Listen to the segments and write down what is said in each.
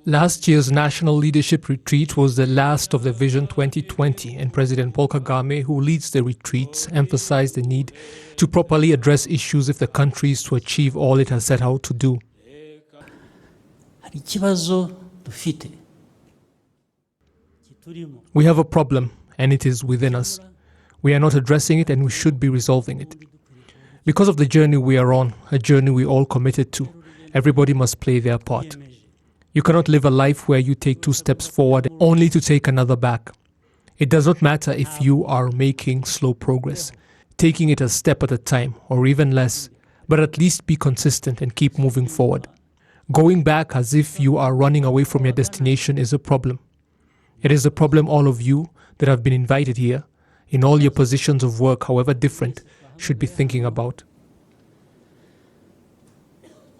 Last year's National Leadership Retreat was the last of the Vision 2020, and President Paul Kagame, who leads the retreats, emphasized the need to properly address issues if the country is to achieve all it has set out to do. We have a problem, and it is within us. We are not addressing it, and we should be resolving it. Because of the journey we are on, a journey we all committed to, everybody must play their part. You cannot live a life where you take 2 steps forward only to take another back. It does not matter if you are making slow progress, taking it a step at a time, or even less, but at least be consistent and keep moving forward. Going back as if you are running away from your destination is a problem. It is a problem all of you that have been invited here, in all your positions of work, however different, should be thinking about.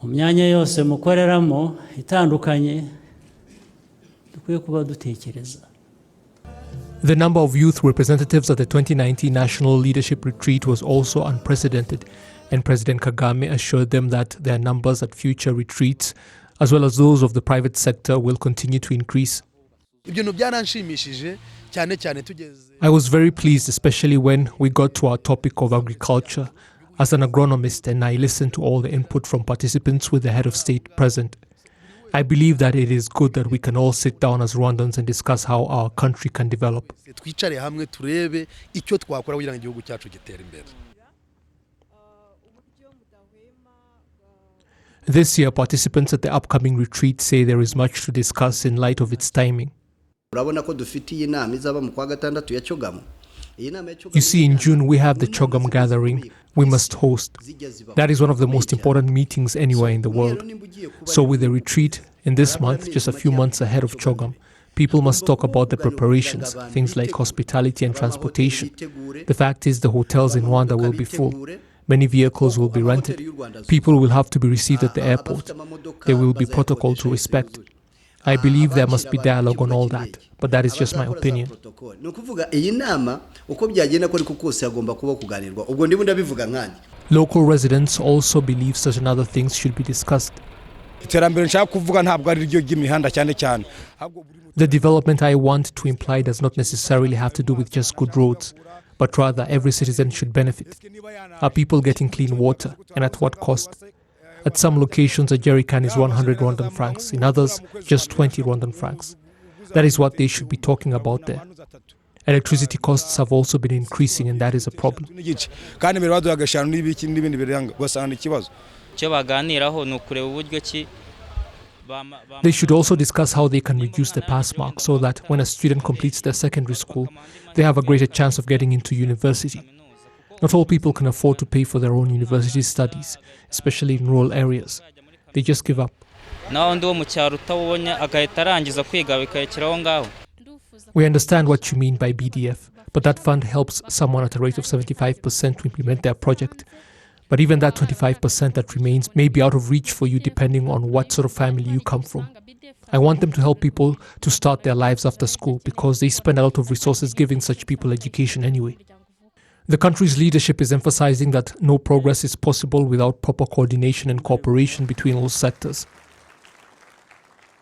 The number of youth representatives at the 2019 National Leadership Retreat was also unprecedented, and President Kagame assured them that their numbers at future retreats, as well as those of the private sector, will continue to increase. I was very pleased, especially when we got to our topic of agriculture, as an agronomist, and I listened to all the input from participants with the head of state present. I believe that it is good that we can all sit down as Rwandans and discuss how our country can develop. This year, participants at the upcoming retreat say there is much to discuss in light of its timing. You see, in June we have the Chogam gathering we must host. That is one of the most important meetings anywhere in the world. So with the retreat in this month, just a few months ahead of Chogam, people must talk about the preparations, things like hospitality and transportation. The fact is the hotels in Rwanda will be full. Many vehicles will be rented. People will have to be received at the airport. There will be protocol to respect. I believe there must be dialogue on all that, but that is just my opinion. Local residents also believe such and other things should be discussed. The development I want to imply does not necessarily have to do with just good roads, but rather every citizen should benefit. Are people getting clean water, and at what cost? At some locations, a jerry can is 100 Rwandan francs. In others, just 20 Rwandan francs. That is what they should be talking about there. Electricity costs have also been increasing, and that is a problem. They should also discuss how they can reduce the pass mark so that when a student completes their secondary school, they have a greater chance of getting into university. Not all people can afford to pay for their own university studies, especially in rural areas. They just give up. We understand what you mean by BDF, but that fund helps someone at a rate of 75% to implement their project. But even that 25% that remains may be out of reach for you depending on what sort of family you come from. I want them to help people to start their lives after school because they spend a lot of resources giving such people education anyway. The country's leadership is emphasizing that no progress is possible without proper coordination and cooperation between all sectors.